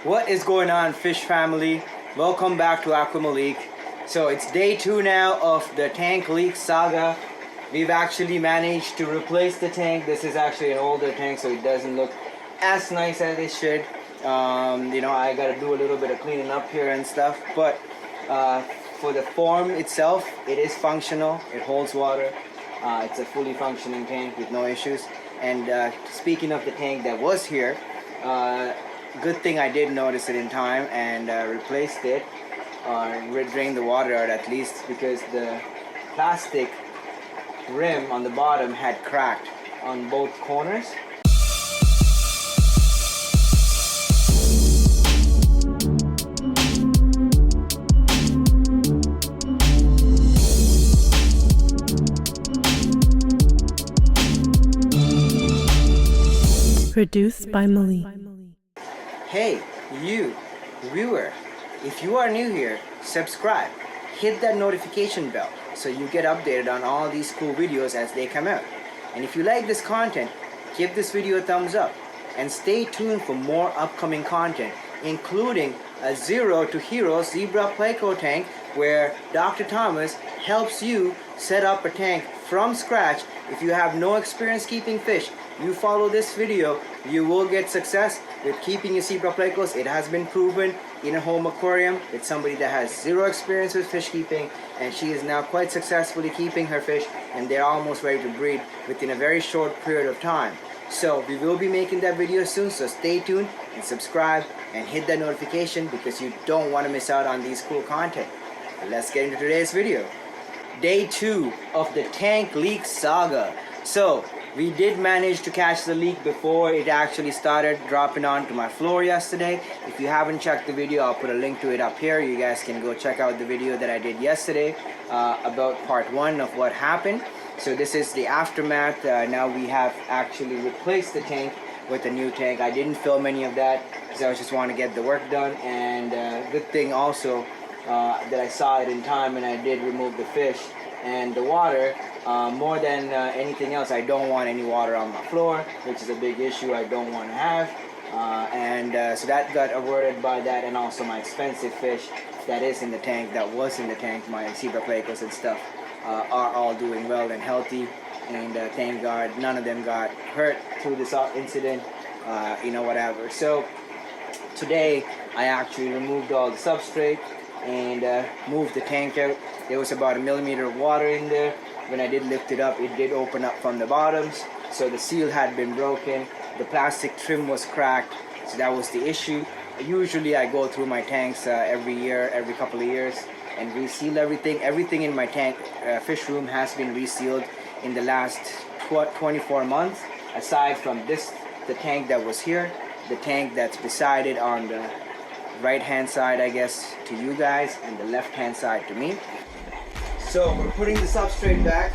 What is going on, fish family? Welcome back to AquaMalik. So it's day 2 now of the tank leak saga. We've actually managed to replace the tank. This is actually an older tank, so it doesn't look as nice as it should. I gotta do a little bit of cleaning up here and stuff, but for the form itself, it is functional. It holds water. It's a fully functioning tank with no issues. And speaking of the tank that was here, good thing I did notice it in time and replaced it, or drained the water out at least, because the plastic rim on the bottom had cracked on both corners. Produced by Malik. Hey, you, viewer, if you are new here, subscribe. Hit that notification bell so you get updated on all these cool videos as they come out. And if you like this content, give this video a thumbs up. And stay tuned for more upcoming content, including a Zero to Hero Zebra Pleco tank where Dr. Thomas helps you set up a tank from scratch. If you have no experience keeping fish, you follow this video, you will get success with keeping your zebra plecos. It has been proven in a home aquarium with somebody that has zero experience with fish keeping, and she is now quite successfully keeping her fish, and they're almost ready to breed within a very short period of time. So we will be making that video soon, so stay tuned and subscribe and hit that notification because you don't want to miss out on these cool content. Let's get into today's video. Day 2 of the tank leak saga. So we did manage to catch the leak before it actually started dropping onto my floor yesterday. If you haven't checked the video, I'll put a link to it up here. You guys can go check out the video that I did yesterday about part 1 of what happened. So this is the aftermath. Now we have actually replaced the tank with a new tank. I didn't film any of that because I just want to get the work done. And good thing also that I saw it in time and I did remove the fish and the water. More than anything else, I don't want any water on my floor, which is a big issue I don't want to have. So that got averted by that, and also my expensive fish that is in the tank, that was in the tank, my zebra plecos and stuff, are all doing well and healthy. And thank God none of them got hurt through this incident, whatever. So today I actually removed all the substrate and moved the tank out. There was about 1 millimeter of water in there. When I did lift it up, it did open up from the bottoms, so the seal had been broken. The plastic trim was cracked, so that was the issue. Usually I go through my tanks every couple of years and reseal everything. Everything in my tank fish room has been resealed in the last 24 months, aside from the tank that was here, the tank that's beside it on the right hand side, I guess, to you guys, and the left hand side to me. So we're putting the substrate back.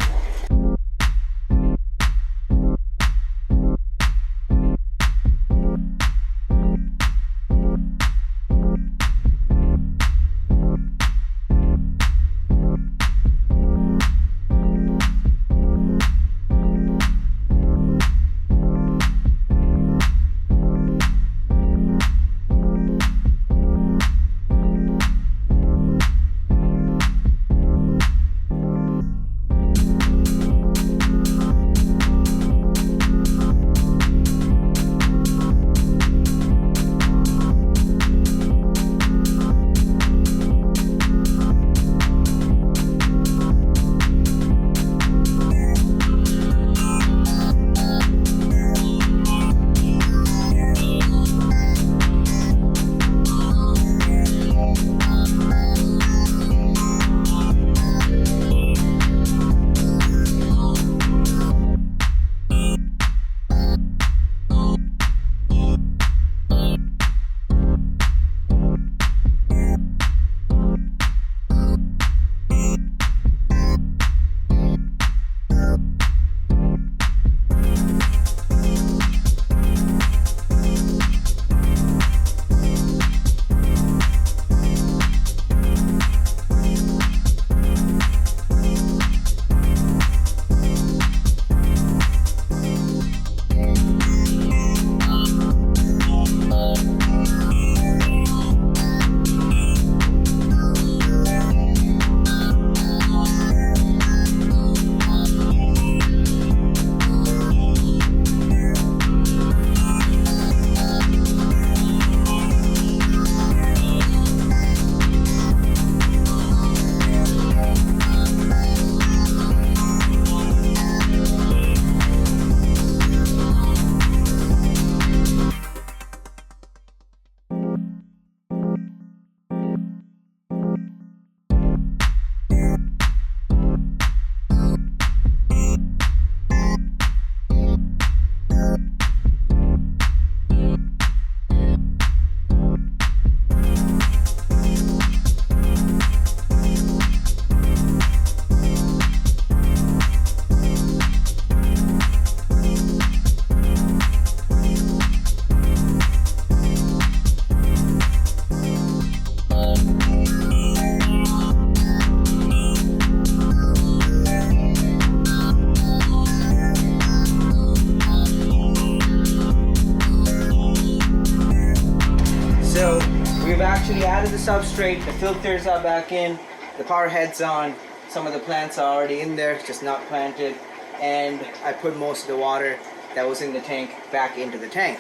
actually added the substrate, the filters are back in, the power head's on, some of the plants are already in there, just not planted, and I put most of the water that was in the tank back into the tank.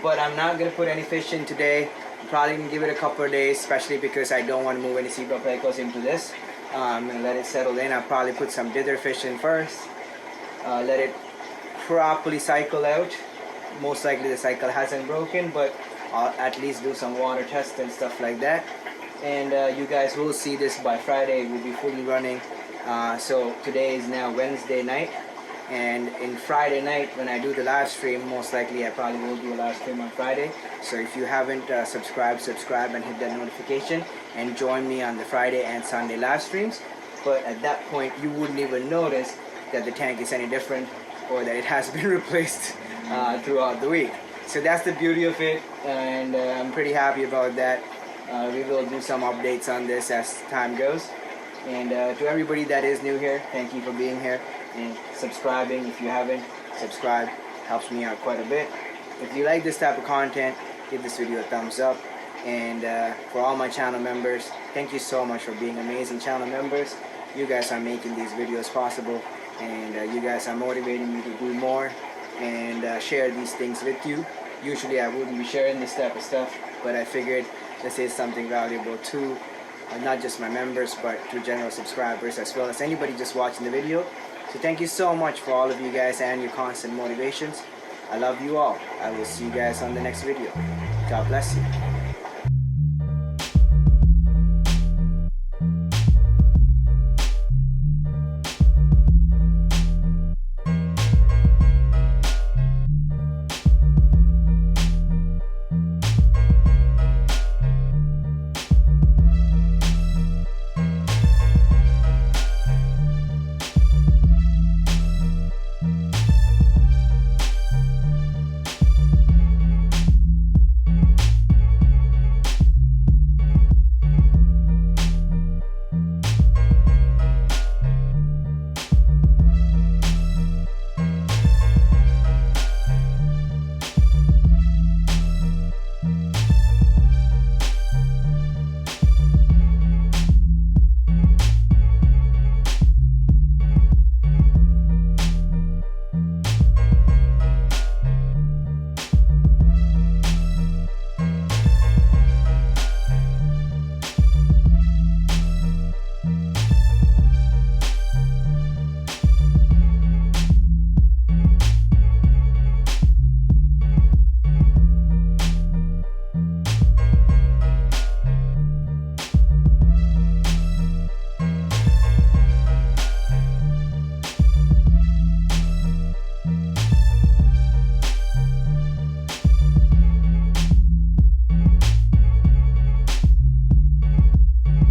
But I'm not going to put any fish in today. I'm probably going to give it a couple of days, especially because I don't want to move any zebra plecos into this. I'm going to let it settle in. I'll probably put some dither fish in first, let it properly cycle out. Most likely the cycle hasn't broken, but I'll at least do some water tests and stuff like that. And you guys will see this by Friday. It will be fully running. So today is now Wednesday night, and in Friday night when I do the live stream, most likely I probably will do a live stream on Friday. So if you haven't subscribe and hit that notification and join me on the Friday and Sunday live streams. But at that point you wouldn't even notice that the tank is any different or that it has been replaced throughout the week. So that's the beauty of it, and I'm pretty happy about that. We will do some updates on this as time goes. And to everybody that is new here, thank you for being here and subscribing. If you haven't subscribed, helps me out quite a bit. If you like this type of content, give this video a thumbs up. And for all my channel members, thank you so much for being amazing channel members. You guys are making these videos possible, and you guys are motivating me to do more and share these things with you. Usually I wouldn't be sharing this type of stuff, but I figured this is something valuable to not just my members, but to general subscribers as well as anybody just watching the video. So thank you so much for all of you guys and your constant motivations. I love you all. I will see you guys on the next video. God bless you.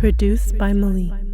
Produced by Malik.